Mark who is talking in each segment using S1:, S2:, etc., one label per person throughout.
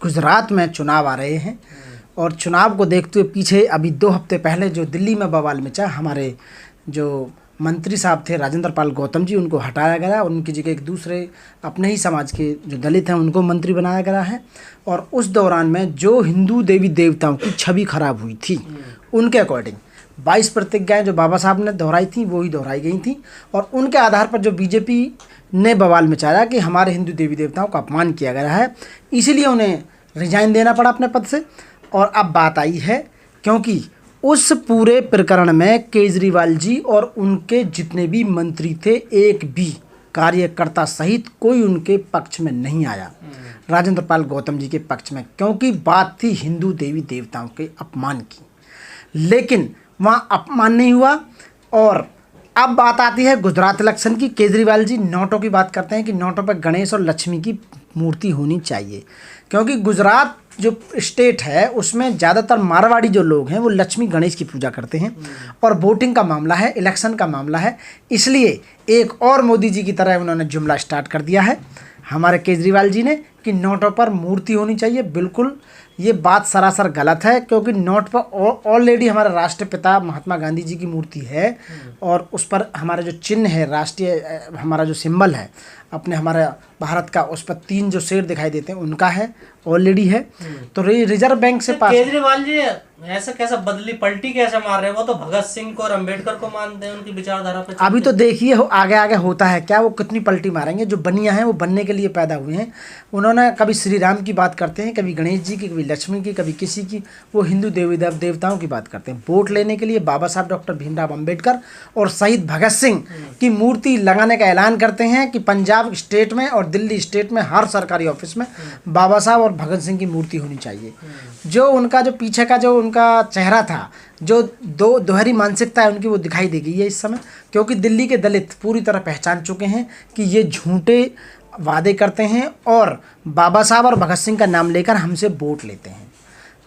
S1: गुजरात में चुनाव आ रहे हैं और चुनाव को देखते हुए पीछे अभी 2 हफ्ते पहले जो दिल्ली में बवाल मचा, हमारे जो मंत्री साहब थे राजेंद्र पाल गौतम जी, उनको हटाया गया। उनकी जगह एक दूसरे अपने ही समाज के जो दलित हैं उनको मंत्री बनाया गया है। और उस दौरान में जो हिंदू देवी देवताओं की छवि खराब हुई थी, उनके अकॉर्डिंग 22 प्रतिज्ञाएँ जो बाबा साहब ने दोहराई थी वही दोहराई गई थी। और उनके आधार पर जो बीजेपी ने बवाल मचाया कि हमारे हिंदू देवी देवताओं का अपमान किया गया है, इसीलिए उन्हें रिजाइन देना पड़ा अपने पद से। और अब बात आई है क्योंकि उस पूरे प्रकरण में केजरीवाल जी और उनके जितने भी मंत्री थे, एक भी कार्यकर्ता सहित कोई उनके पक्ष में नहीं आया, राजेंद्र पाल गौतम जी के पक्ष में, क्योंकि बात थी हिंदू देवी देवताओं के अपमान की। लेकिन वहाँ अपमान नहीं हुआ। और अब बात आती है गुजरात इलेक्शन की। केजरीवाल जी नोटों की बात करते हैं कि नोटों पर गणेश और लक्ष्मी की मूर्ति होनी चाहिए, क्योंकि गुजरात जो स्टेट है उसमें ज़्यादातर मारवाड़ी जो लोग हैं वो लक्ष्मी गणेश की पूजा करते हैं। और वोटिंग का मामला है, इलेक्शन का मामला है, इसलिए एक और मोदी जी की तरह उन्होंने जुमला स्टार्ट कर दिया है हमारे केजरीवाल जी ने कि नोटों पर मूर्ति होनी चाहिए। बिल्कुल ये बात सरासर गलत है, क्योंकि नोट पर ऑलरेडी हमारे राष्ट्रपिता महात्मा गांधी जी की मूर्ति है और उस पर हमारा जो चिन्ह है, राष्ट्रीय हमारा जो सिंबल है अपने हमारे भारत का, उस पर 3 जो शेर दिखाई देते हैं उनका है, ऑलरेडी है। तो रिजर्व बैंक से पास।
S2: केजरीवाल जी ऐसा कैसा बदली पलटी कैसे मार रहे हैं? वो तो भगत सिंह को और अम्बेडकर को मानते हैं, उनकी विचारधारा पे।
S1: अभी तो देखिए आगे आगे होता है क्या, वो कितनी पलटी मारेंगे। जो बनिया हैं वो बनने के लिए पैदा हुए हैं। उन्होंने कभी श्री राम की बात करते हैं, कभी गणेश जी की, कभी लक्ष्मी की, कभी किसी की। वो हिंदू देवी देवताओं की बात करते हैं। वोट लेने के लिए बाबा साहब डॉक्टर भीमराव अम्बेडकर और शहीद भगत सिंह की मूर्ति लगाने का ऐलान करते हैं कि पंजाब स्टेट में और दिल्ली स्टेट में हर सरकारी ऑफिस में बाबा साहब और भगत सिंह की मूर्ति होनी चाहिए। जो उनका जो पीछे का जो उनका चेहरा था, जो दोहरी मानसिकता है उनकी, वो दिखाई दे गई है इस समय, क्योंकि दिल्ली के दलित पूरी तरह पहचान चुके हैं कि ये झूठे वादे करते हैं और बाबा साहब और भगत सिंह का नाम लेकर हमसे वोट लेते हैं।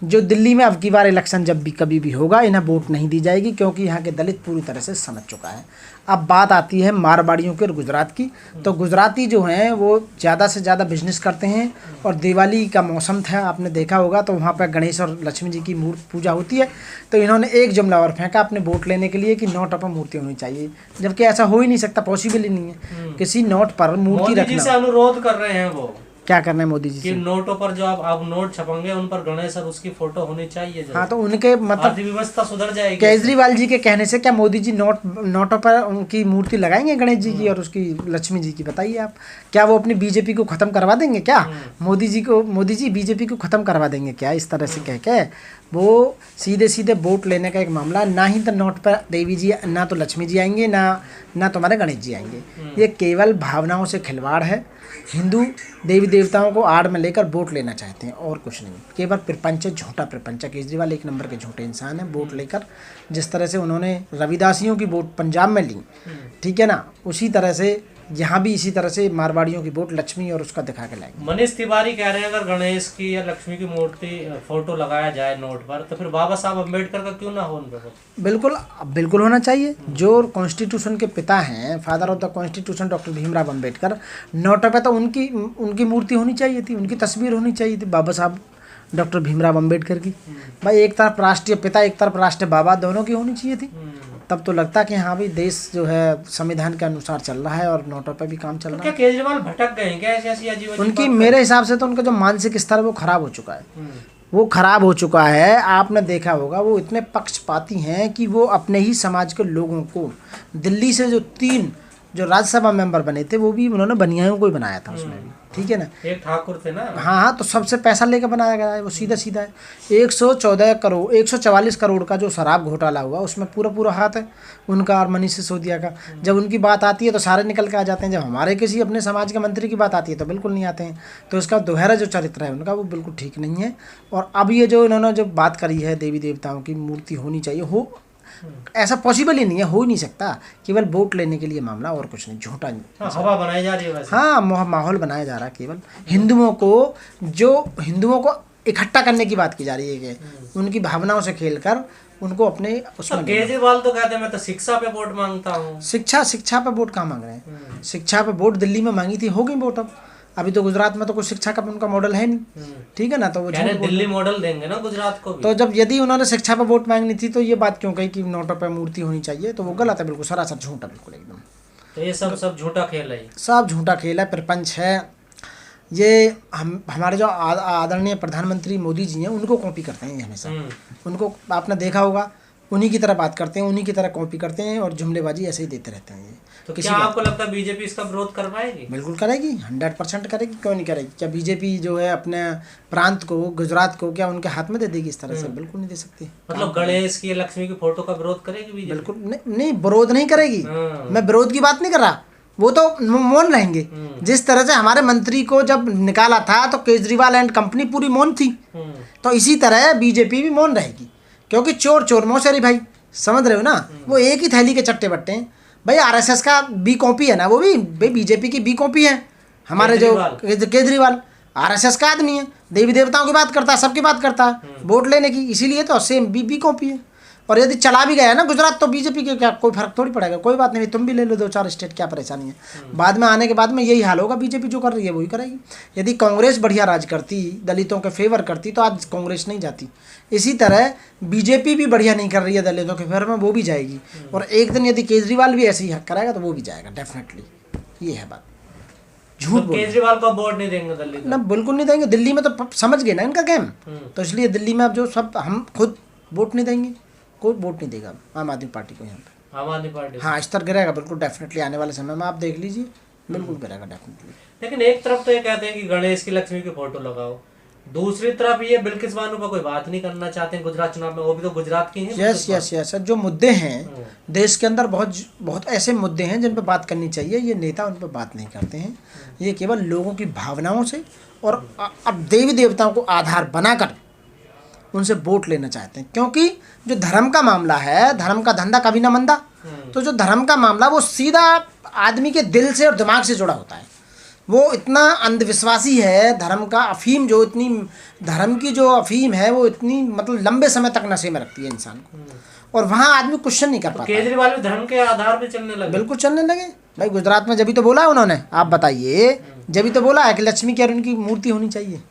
S1: जो दिल्ली में अब की बार इलेक्शन जब भी कभी भी होगा, इन्हें वोट नहीं दी जाएगी, क्योंकि यहाँ के दलित पूरी तरह से समझ चुका है। अब बात आती है मारवाड़ियों के और गुजरात की। तो गुजराती जो हैं वो ज़्यादा से ज़्यादा बिजनेस करते हैं और दिवाली का मौसम था, आपने देखा होगा, तो वहाँ पर गणेश और लक्ष्मी जी की मूर्ति पूजा होती है। तो इन्होंने एक जुमला और फेंका अपने वोट लेने के लिए कि नोट पर मूर्ति होनी चाहिए, जबकि ऐसा हो ही नहीं सकता, पॉसिबल ही नहीं है किसी नोट पर मूर्ति रखना।
S2: अनुरोध कर रहे हैं वो,
S1: क्या करना है मोदी जी
S2: कि नोटों पर जो आप नोट छपेंगे उन पर गणेश और उसकी फोटो होनी चाहिए।
S1: हाँ, तो उनके मतलब
S2: अर्थव्यवस्था सुधर जाएगी।
S1: केजरीवाल जी के कहने से क्या मोदी जी नोटों पर उनकी मूर्ति लगाएंगे गणेश जी की और उसकी लक्ष्मी जी की? बताइए आप, क्या वो अपनी बीजेपी को खत्म करवा देंगे क्या? मोदी जी बीजेपी को खत्म करवा देंगे क्या इस तरह से कह के? वो सीधे सीधे वोट लेने का एक मामला, ना ही तो नोट पर देवी जी, ना तो लक्ष्मी जी आएंगे, ना तुम्हारे गणेश जी आएंगे। ये केवल भावनाओं से खिलवाड़ है। हिंदू देवी देवताओं को आड़ में लेकर वोट लेना चाहते हैं और कुछ नहीं, केवल प्रपंच, झूठा प्रपंच। केजरीवाल 1 नंबर के झूठे इंसान हैं। वोट लेकर जिस तरह से उन्होंने रविदासियों की वोट पंजाब में ली, ठीक है ना, उसी तरह से यहाँ भी इसी तरह से मारवाड़ियों की वोट लक्ष्मी और उसका दिखा के लाएंगे।
S2: मनीष तिवारी कह रहे हैं अगर गणेश की या लक्ष्मी की मूर्ति फोटो लगाया जाए नोट पर, तो फिर बाबा साहब अम्बेडकर का क्यों ना हो उन पर?
S1: बिल्कुल होना चाहिए। जो कॉन्स्टिट्यूशन के पिता हैं, father of the constitution doctor Bhimrao Ambedkar, नोटों पे तो उनकी मूर्ति होनी चाहिए थी, उनकी तस्वीर होनी चाहिए थी बाबा साहब डॉक्टर भीमराव अम्बेडकर की। भाई एक तरफ राष्ट्रीय पिता, एक तरफ राष्ट्रीय बाबा, दोनों की होनी चाहिए थी। तब तो लगता कि हाँ भाई देश जो है संविधान के अनुसार चल रहा है और नोटों पे भी काम चल रहा है।
S2: क्या केजरीवाल भटक गए हैं क्या ऐसी अजीब?
S1: उनकी मेरे हिसाब से तो उनका जो मानसिक स्तर है वो खराब हो चुका है। वो खराब हो चुका है। आपने देखा होगा वो इतने पक्षपाती हैं कि वो अपने ही समाज के लोगों को, दिल्ली से जो 3 जो राज्यसभा मेंबर बने थे वो भी उन्होंने बनियाओं को ही बनाया था उसमें भी, ठीक है ना।
S2: एक ठाकुर थे ना।
S1: हाँ, तो सबसे पैसा लेकर बनाया गया है। वो सीधा है 144 करोड़ का जो शराब घोटाला हुआ उसमें पूरा हाथ है उनका और मनीष सिसोदिया का। जब उनकी बात आती है तो सारे निकल के आ जाते हैं, जब हमारे किसी अपने समाज के मंत्री की बात आती है तो बिल्कुल नहीं आते हैं। तो इसका दोहरा जो चरित्र है उनका वो बिल्कुल ठीक नहीं है। और अब ये जो इन्होंने जो बात करी है देवी देवताओं की मूर्ति होनी चाहिए, हो ऐसा पॉसिबल ही नहीं है, हो ही नहीं सकता। केवल वोट लेने के लिए मामला और कुछ नहीं, झूठा नहीं।
S2: हवा बनाई जा रही है वैसे।
S1: हाँ, माहौल बनाया जा रहा है। केवल हिंदुओं को इकट्ठा करने की बात की जा रही है कि उनकी भावनाओं से खेलकर उनको अपने उसमें।
S2: केजरीवाल तो कहते हैं मैं तो शिक्षा पे वोट मांगता हूँ।
S1: शिक्षा पे वोट कहाँ मांग रहे हैं? शिक्षा पे वोट दिल्ली में मांगी थी, हो गई वोट। अभी तो गुजरात में तो कोई शिक्षा का उनका मॉडल है नहीं, ठीक है ना, तो वो
S2: कह रहे
S1: झूठ बोल
S2: दिल्ली मॉडल देंगे ना गुजरात को भी।
S1: तो जब यदि उन्होंने शिक्षा पर वोट मांगनी थी तो ये बात क्यों कही कि नोटों पर मूर्ति होनी चाहिए, तो वो गलत है, बिल्कुल सरासर झूठ है, बिल्कुल एकदम।
S2: तो ये सब झूठा खेल है।
S1: सब झूठा खेल है, प्रपंच है ये। हमारे जो आदरणीय प्रधानमंत्री मोदी जी हैं उनको कॉपी करते हैं ये हमेशा। उनको आपने देखा होगा, उन्हीं की तरह बात करते हैं, उन्हीं की तरह कॉपी करते हैं और जुमलेबाजी ऐसे ही देते रहते हैं ये।
S2: तो क्या आपको लगता है बीजेपी इसका विरोध कर पाएगी?
S1: बिल्कुल करेगी, 100% करेगी, क्यों नहीं करेगी। क्या बीजेपी जो है अपने प्रांत को, गुजरात को, क्या उनके हाथ में दे देगी इस तरह से? बिल्कुल नहीं दे सकती।
S2: मतलब गणेश की, लक्ष्मी की फोटो का विरोध करेगी बीजेपी?
S1: बिल्कुल नहीं, विरोध नहीं करेगी। मैं विरोध की बात नहीं कर रहा, वो तो मौन रहेंगे। जिस तरह से हमारे मंत्री को जब निकाला था तो केजरीवाल एंड कंपनी पूरी मौन थी, तो इसी तरह बीजेपी भी मौन रहेगी, क्योंकि चोर चोर मौसेरी भाई, समझ रहे हो ना, वो एक ही थैली के चट्टे बट्टे हैं भाई। आरएसएस का बी कॉपी है ना, वो भी भाई बीजेपी की बी कॉपी है। हमारे जो केजरीवाल आरएसएस का आदमी है, देवी देवताओं की बात करता है, सबकी बात करता है वोट लेने की, इसीलिए तो सेम बी कॉपी है। और यदि चला भी गया ना गुजरात तो बीजेपी के क्या कोई फर्क थोड़ी पड़ेगा, कोई बात नहीं, तुम भी ले लो 2-4 स्टेट, क्या परेशानी है। बाद में आने के बाद में यही हाल होगा, बीजेपी जो कर रही है वही करेगी। यदि कांग्रेस बढ़िया राज करती, दलितों के फेवर करती, तो आज कांग्रेस नहीं जाती। इसी तरह बीजेपी भी बढ़िया नहीं कर रही है दलितों के फेवर में, वो भी जाएगी। और एक दिन यदि केजरीवाल भी ऐसे ही हक कराएगा तो वो भी जाएगा डेफिनेटली, ये है बात। झूठ
S2: तो केजरीवाल को वोट नहीं देंगे दिल्ली
S1: ना, बिल्कुल नहीं देंगे। दिल्ली में तो समझ गए ना इनका गेम, तो इसलिए दिल्ली में अब जो सब हम खुद वोट नहीं देंगे, कोई वोट नहीं देगा आम आदमी पार्टी को यहाँ पे।
S2: आम आदमी पार्टी,
S1: हाँ, स्तर गिरेगा बिल्कुल डेफिनेटली, आने वाले समय में आप देख लीजिए, बिल्कुल गिरेगा डेफिनेटली।
S2: लेकिन एक तरफ तो ये कहते हैं कि गणेश की, लक्ष्मी की फोटो लगाओ, दूसरी तरफ ये बिल्किस बानो पर कोई बात नहीं करना चाहते हैं गुजरात चुनाव में, वो भी तो गुजरात की है।
S1: यस यस यस, जो मुद्दे हैं देश के अंदर, बहुत बहुत ऐसे मुद्दे हैं जिन पर बात करनी चाहिए, ये नेता उन पर बात नहीं करते हैं। ये केवल लोगों की भावनाओं से और अब देवी देवताओं को आधार बनाकर उनसे वोट लेना चाहते हैं, क्योंकि जो धर्म का मामला है, धर्म का धंधा कभी ना मंदा। तो जो धर्म का मामला वो सीधा आदमी के दिल से और दिमाग से जुड़ा होता है। वो इतना अंधविश्वासी है, धर्म का अफीम जो इतनी, धर्म की जो अफीम है वो इतनी मतलब लंबे समय तक नशे में रखती है इंसान को, और वहाँ आदमी क्वेश्चन नहीं कर पाता।
S2: केजरीवाल भी धर्म के आधार पे चलने लगे।
S1: बिल्कुल चलने लगे भाई। गुजरात में जब तो बोला है उन्होंने, आप बताइए, जब तो बोला है कि लक्ष्मी की और उनकी मूर्ति होनी चाहिए।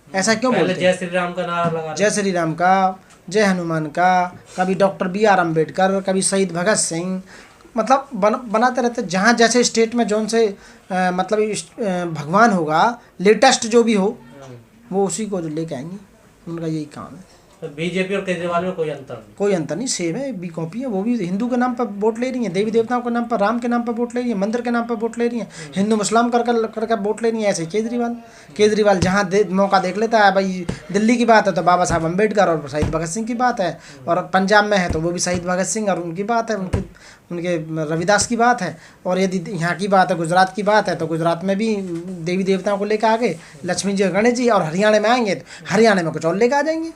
S1: ऐसा क्यों बोलते हैं?
S2: जय श्री राम का नारा लगा,
S1: जय श्री राम का, जय हनुमान का, कभी डॉक्टर BR अम्बेडकर, कभी शहीद भगत सिंह, मतलब बनाते रहते। जहाँ जैसे स्टेट में जौन से मतलब भगवान होगा, लेटेस्ट जो भी हो, वो उसी को जो लेके आएंगे, उनका यही काम है।
S2: तो बीजेपी और केजरीवाल में कोई अंतर नहीं?
S1: कोई अंतर नहीं, सेम है, बी कॉपी है। वो भी हिंदू के नाम पर वोट ले रही हैं, देवी देवताओं के नाम पर, राम के नाम पर वोट ले रही है, मंदिर के नाम पर वोट ले रही हैं, हिंदू मुस्लिम करके वोट ले रही हैं। ऐसे केजरीवाल जहाँ मौका देख लेता है, भाई दिल्ली की बात है तो बाबा साहब अम्बेडकर और शहीद भगत सिंह की बात है, और पंजाब में है तो वो भी शहीद भगत सिंह और उनकी बात है, उनके रविदास की बात है। और यदि यहाँ की बात है, गुजरात की बात है, तो गुजरात में भी देवी देवताओं को लेकर आ गए, लक्ष्मी जी, गणेश जी, और हरियाणा में आएंगे तो हरियाणा में कुछ और लेकर आ जाएंगे।